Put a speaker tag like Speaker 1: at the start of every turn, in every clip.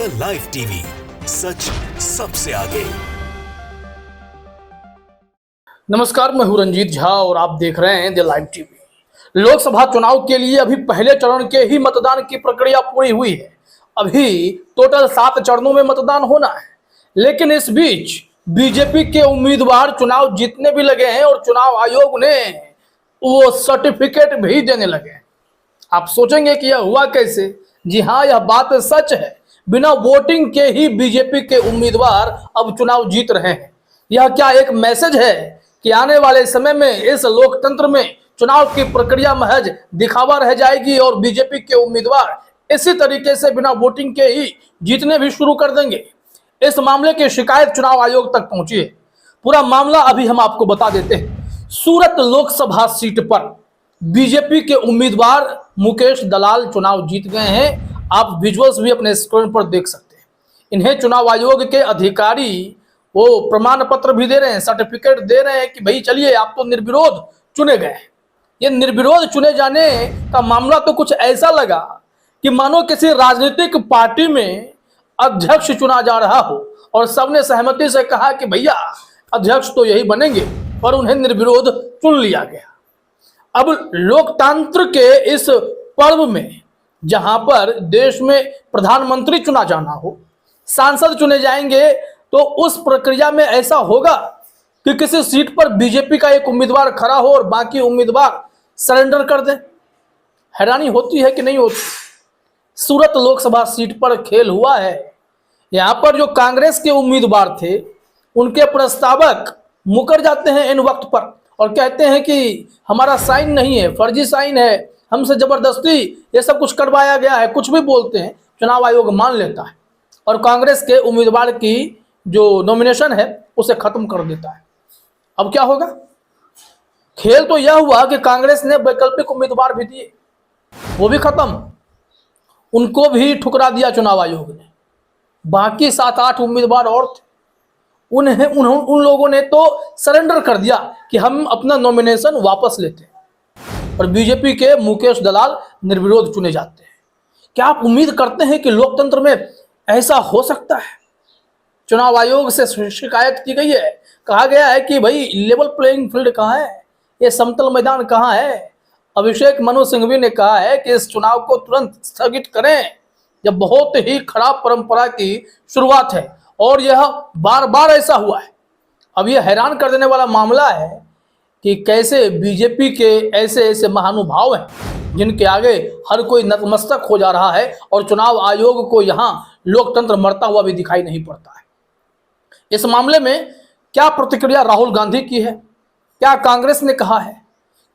Speaker 1: The live TV, सच सबसे आगे।
Speaker 2: नमस्कार, मैं हूं रंजीत झा और आप देख रहे हैं द लाइव टीवी। लोकसभा चुनाव के लिए अभी पहले चरण के ही मतदान की प्रक्रिया पूरी हुई है। अभी टोटल 7 चरणों में मतदान होना है, लेकिन इस बीच बीजेपी के उम्मीदवार चुनाव जीतने भी लगे हैं और चुनाव आयोग ने वो सर्टिफिकेट भी देने लगे हैं। आप सोचेंगे कि यह हुआ कैसे? जी हाँ, यह बात सच है। बिना वोटिंग के ही बीजेपी के उम्मीदवार अब चुनाव जीत रहे हैं। यह क्या एक मैसेज है कि आने वाले समय में इस लोकतंत्र में चुनाव की प्रक्रिया महज दिखावा रह जाएगी और बीजेपी के उम्मीदवार इसी तरीके से बिना वोटिंग के ही जीतने भी शुरू कर देंगे? इस मामले की शिकायत चुनाव आयोग तक पहुंची है। पूरा मामला अभी हम आपको बता देते हैं। सूरत लोकसभा सीट पर बीजेपी के उम्मीदवार मुकेश दलाल चुनाव जीत गए हैं। आप विजुअल्स भी अपने स्क्रीन पर देख सकते हैं। इन्हें चुनाव आयोग के अधिकारी वो प्रमाण पत्र भी दे रहे हैं, सर्टिफिकेट दे रहे हैं कि भाई चलिए, आप तो निर्विरोध चुने गए। ये निर्विरोध चुने जाने का मामला तो कुछ ऐसा लगा कि मानो किसी राजनीतिक पार्टी में अध्यक्ष चुना जा रहा हो और सबने सहमति से कहा कि भैया अध्यक्ष तो यही बनेंगे और उन्हें निर्विरोध चुन लिया गया। अब लोकतंत्र के इस पर्व में, जहां पर देश में प्रधानमंत्री चुना जाना हो, सांसद चुने जाएंगे, तो उस प्रक्रिया में ऐसा होगा कि किसी सीट पर बीजेपी का एक उम्मीदवार खड़ा हो और बाकी उम्मीदवार सरेंडर कर दें। हैरानी होती है कि नहीं होती? सूरत लोकसभा सीट पर खेल हुआ है। यहां पर जो कांग्रेस के उम्मीदवार थे, उनके प्रस्तावक मुकर जाते हैं इन वक्त पर और कहते हैं कि हमारा साइन नहीं है, फर्जी साइन है, हमसे जबरदस्ती ये सब कुछ करवाया गया है। कुछ भी बोलते हैं, चुनाव आयोग मान लेता है और कांग्रेस के उम्मीदवार की जो नॉमिनेशन है उसे खत्म कर देता है। अब क्या होगा? खेल तो यह हुआ कि कांग्रेस ने वैकल्पिक उम्मीदवार भी दिए, वो भी खत्म, उनको भी ठुकरा दिया चुनाव आयोग ने। बाकी 7-8 उम्मीदवार और थे, उन लोगों ने तो सरेंडर कर दिया कि हम अपना नॉमिनेशन वापस लेते हैं और बीजेपी के मुकेश दलाल निर्विरोध चुने जाते हैं। क्या आप उम्मीद करते हैं कि लोकतंत्र में ऐसा हो सकता है? चुनाव आयोग से शिकायत की गई है, कहा गया है कि भाई लेवल प्लेइंग फील्ड कहाँ है, ये समतल मैदान कहाँ है? अभिषेक मनु सिंघवी ने कहा है कि इस चुनाव को तुरंत स्थगित करें। यह बहुत ही खराब परंपरा की शुरुआत है और यह बार बार ऐसा हुआ है। अब यह हैरान कर देने वाला मामला है कि कैसे बीजेपी के ऐसे ऐसे महानुभाव हैं जिनके आगे हर कोई नतमस्तक हो जा रहा है और चुनाव आयोग को यहाँ लोकतंत्र मरता हुआ भी दिखाई नहीं पड़ता है। इस मामले में क्या प्रतिक्रिया राहुल गांधी की है, क्या कांग्रेस ने कहा है,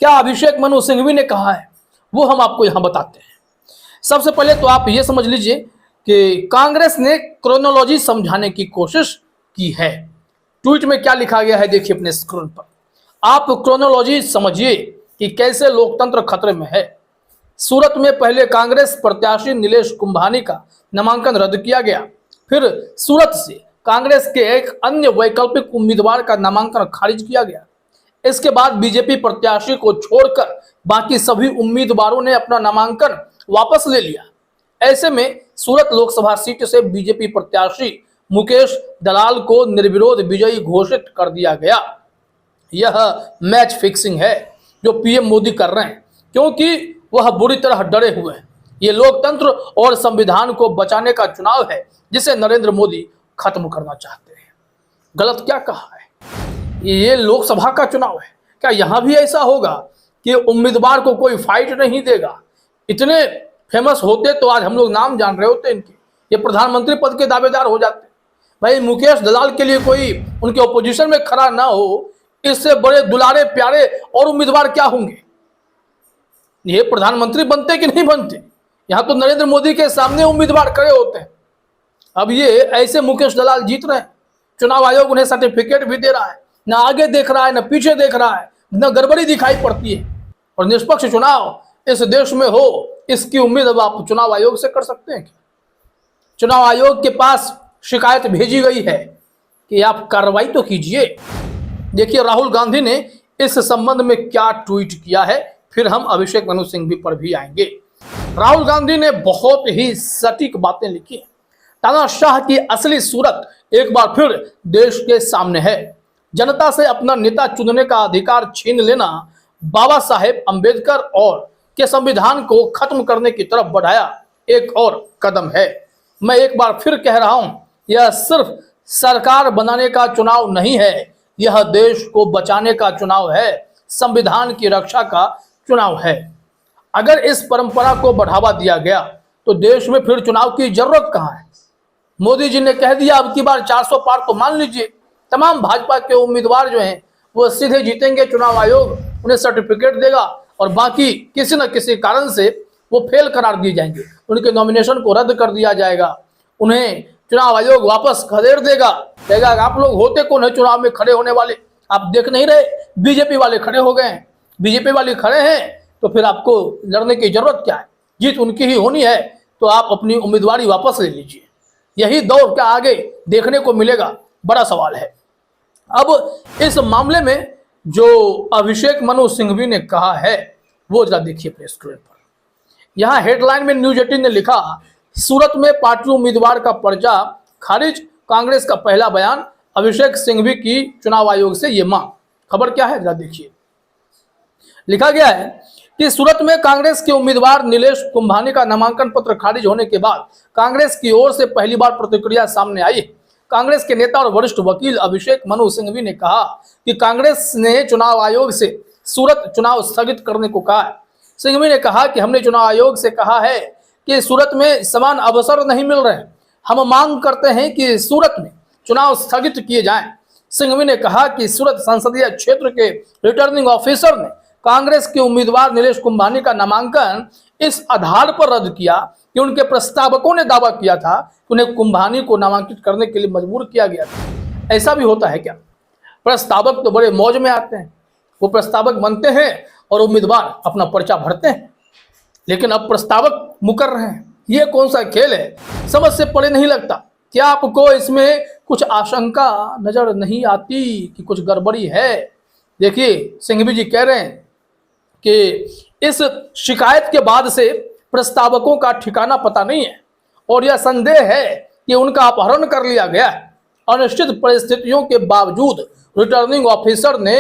Speaker 2: क्या अभिषेक मनु सिंघवी ने कहा है, वो हम आपको यहाँ बताते हैं। सबसे पहले तो आप ये समझ लीजिए कि कांग्रेस ने क्रोनोलॉजी समझाने की कोशिश की है। ट्वीट में क्या लिखा गया है देखिए अपने स्क्रीन पर। आप क्रोनोलॉजी समझिए कि कैसे लोकतंत्र खतरे में है। सूरत में पहले कांग्रेस प्रत्याशी नीलेश कुंभानी का नामांकन रद्द किया गया, फिर सूरत से कांग्रेस के एक अन्य वैकल्पिक उम्मीदवार का नामांकन खारिज किया गया। इसके बाद बीजेपी प्रत्याशी को छोड़कर बाकी सभी उम्मीदवारों ने अपना नामांकन वापस ले लिया। ऐसे में सूरत लोकसभा सीट से बीजेपी प्रत्याशी मुकेश दलाल को निर्विरोध विजयी घोषित कर दिया गया। यह मैच फिक्सिंग है जो पीएम मोदी कर रहे हैं, क्योंकि वह बुरी तरह डरे हुए हैं। ये लोकतंत्र और संविधान को बचाने का चुनाव है जिसे नरेंद्र मोदी खत्म करना चाहते हैं। गलत क्या कहा है? ये लोकसभा का चुनाव है। क्या यहां भी ऐसा होगा कि उम्मीदवार को कोई फाइट नहीं देगा? इतने फेमस होते तो आज हम लोग नाम जान रहे होते इनके, ये प्रधानमंत्री पद के दावेदार हो जाते। भाई मुकेश दलाल के लिए कोई उनके ओपोजिशन में खड़ा ना हो, इससे बड़े दुलारे प्यारे और उम्मीदवार क्या होंगे? ये प्रधानमंत्री बनते कि नहीं बनते? यहाँ तो नरेंद्र मोदी के सामने उम्मीदवार खड़े होते हैं। अब ये ऐसे मुकेश दलाल जीत रहे हैं। चुनाव आयोग उन्हें सर्टिफिकेट भी दे रहा है, ना आगे देख रहा है ना पीछे देख रहा है, ना गड़बड़ी दिखाई पड़ती है। और निष्पक्ष चुनाव इस देश में हो, इसकी उम्मीद अब आप चुनाव आयोग से कर सकते हैं क्या? चुनाव आयोग के पास शिकायत भेजी गई है कि आप कार्रवाई तो कीजिए। देखिए राहुल गांधी ने इस संबंध में क्या ट्वीट किया है, फिर हम अभिषेक मनु सिंघवी पर भी आएंगे। राहुल गांधी ने बहुत ही सटीक बातें लिखी हैं। तानाशाह की असली सूरत एक बार फिर देश के सामने है। जनता से अपना नेता चुनने का अधिकार छीन लेना बाबा साहेब अंबेडकर और के संविधान को खत्म करने की तरफ बढ़ाया एक और कदम है। मैं एक बार फिर कह रहा हूं, यह सिर्फ सरकार बनाने का चुनाव नहीं है, यह देश को बचाने का चुनाव है, संविधान की रक्षा का चुनाव है। अगर इस परंपरा को बढ़ावा दिया गया तो देश में फिर चुनाव की जरूरत कहां है। मोदी जी ने कह दिया अब की बार 400 पार, तो मान लीजिए तमाम भाजपा के उम्मीदवार जो हैं वो सीधे जीतेंगे, चुनाव आयोग उन्हें सर्टिफिकेट देगा और बाकी किसी न किसी कारण से वो फेल करार दिए जाएंगे, उनके नॉमिनेशन को रद्द कर दिया जाएगा, उन्हें चुनाव आयोग वापस खदेड़ देगा, कहेगा आप लोग होते कौन है चुनाव में खड़े होने वाले, आप देख नहीं रहे बीजेपी वाले खड़े हो गए हैं, बीजेपी वाले खड़े हैं तो फिर आपको लड़ने की जरूरत क्या है, जीत उनकी ही होनी है तो आप अपनी उम्मीदवारी वापस ले लीजिए। यही दौर क्या आगे देखने को मिलेगा, बड़ा सवाल है। अब इस मामले में जो अभिषेक मनु सिंघवी ने कहा है वो जरा देखिए प्रेस क्लिप पर। यहाँ हेडलाइन में न्यूज 18 ने लिखा, सूरत में पार्टी उम्मीदवार का पर्चा खारिज, कांग्रेस का पहला बयान, अभिषेक सिंघवी की चुनाव आयोग से ये मांग। खबर क्या है जरा देखिए। लिखा गया है कि सूरत में कांग्रेस के उम्मीदवार नीलेश कुंभानी का नामांकन पत्र खारिज होने के बाद कांग्रेस की ओर से पहली बार प्रतिक्रिया सामने आई। कांग्रेस के नेता और वरिष्ठ वकील अभिषेक मनु सिंघवी ने कहा कि कांग्रेस ने चुनाव आयोग से सूरत चुनाव स्थगित करने को कहा है। सिंघवी ने कहा कि हमने चुनाव आयोग से कहा है कि सूरत में समान अवसर नहीं मिल रहे, हम मांग करते हैं कि सूरत में चुनाव स्थगित किए जाएं। सिंघवी ने कहा कि सूरत संसदीय क्षेत्र के रिटर्निंग ऑफिसर ने कांग्रेस के उम्मीदवार नीलेश कुंभानी का नामांकन इस आधार पर रद्द किया कि उनके प्रस्तावकों ने दावा किया था कि उन्हें कुंभानी को नामांकित करने के लिए मजबूर किया गया था। ऐसा भी होता है क्या? प्रस्तावक तो बड़े मौज में आते हैं, वो प्रस्तावक बनते हैं और उम्मीदवार अपना पर्चा भरते हैं, लेकिन अब प्रस्तावक मुकर रहे हैं। ये कौन सा खेल है, समझ से परे नहीं लगता। क्या आपको इसमें कुछ आशंका नजर नहीं आती कि कुछ गड़बड़ी है? देखिए सिंघवी जी कह रहे हैं कि इस शिकायत के बाद से प्रस्तावकों का ठिकाना पता नहीं है और यह संदेह है कि उनका अपहरण कर लिया गया है। अनिश्चित परिस्थितियों के बावजूद रिटर्निंग ऑफिसर ने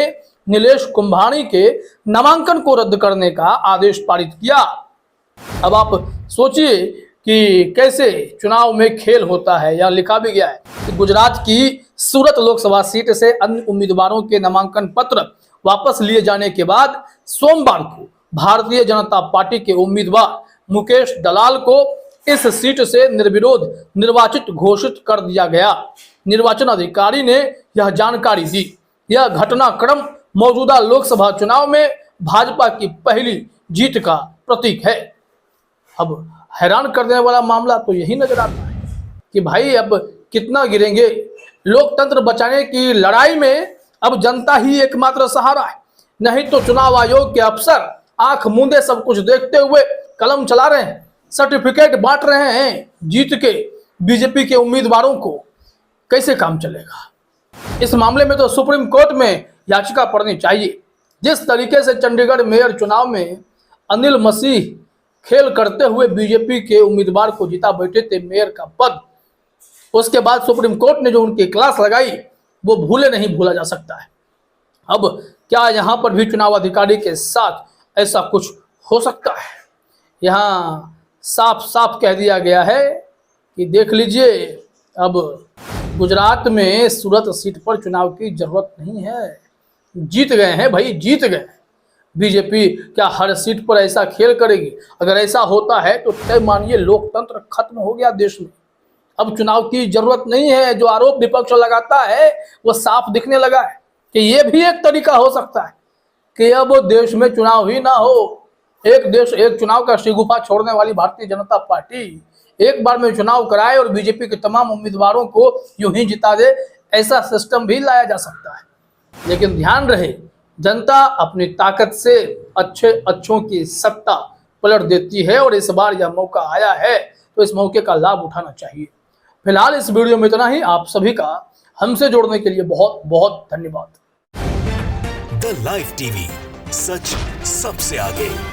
Speaker 2: नीलेश कुंभानी के नामांकन को रद्द करने का आदेश पारित किया। अब आप सोचिए कि कैसे चुनाव में खेल होता है। यहाँ लिखा भी गया है कि गुजरात की सूरत लोकसभा सीट से अन्य उम्मीदवारों के नामांकन पत्र वापस लिए जाने के बाद सोमवार को भारतीय जनता पार्टी के उम्मीदवार मुकेश दलाल को इस सीट से निर्विरोध निर्वाचित घोषित कर दिया गया। निर्वाचन अधिकारी ने यह जानकारी दी। यह घटनाक्रम मौजूदा लोकसभा चुनाव में भाजपा की पहली जीत का प्रतीक है। अब हैरान कर देने वाला मामला तो यही नजर आता है कि भाई अब कितना गिरेंगे। लोकतंत्र बचाने की लड़ाई में अब जनता ही एकमात्र सहारा है, नहीं तो चुनाव आयोग के अफसर आंख मूंदे सब कुछ देखते हुए कलम चला रहे हैं, सर्टिफिकेट बांट रहे हैं जीत के बीजेपी के उम्मीदवारों को। कैसे काम चलेगा? इस मामले में तो सुप्रीम कोर्ट में याचिका पड़नी चाहिए। जिस तरीके से चंडीगढ़ मेयर चुनाव में अनिल मसीह खेल करते हुए बीजेपी के उम्मीदवार को जीता बैठे थे मेयर का पद, उसके बाद सुप्रीम कोर्ट ने जो उनकी क्लास लगाई वो भूले नहीं भूला जा सकता है। अब क्या यहाँ पर भी चुनाव अधिकारी के साथ ऐसा कुछ हो सकता है? यहाँ साफ साफ कह दिया गया है कि देख लीजिए, अब गुजरात में सूरत सीट पर चुनाव की जरूरत नहीं है। जीत गए हैं भाई, जीत गए। बीजेपी क्या हर सीट पर ऐसा खेल करेगी? अगर ऐसा होता है तो तय मानिए लोकतंत्र खत्म हो गया देश में। अब चुनाव की जरूरत नहीं है। जो आरोप विपक्ष लगाता है वो साफ दिखने लगा है कि ये भी एक तरीका हो सकता है कि अब देश में चुनाव ही ना हो। एक देश एक चुनाव का शिगुफा छोड़ने वाली भारतीय जनता पार्टी एक बार में चुनाव कराए और बीजेपी के तमाम उम्मीदवारों को यूं ही जिता दे, ऐसा सिस्टम भी लाया जा सकता है। लेकिन ध्यान रहे, जनता अपनी ताकत से अच्छों की सत्ता पलट देती है और इस बार यह मौका आया है तो इस मौके का लाभ उठाना चाहिए। फिलहाल इस वीडियो में इतना ही। आप सभी का हमसे जोड़ने के लिए बहुत बहुत धन्यवाद।
Speaker 1: द लाइव टीवी, सच सबसे आगे।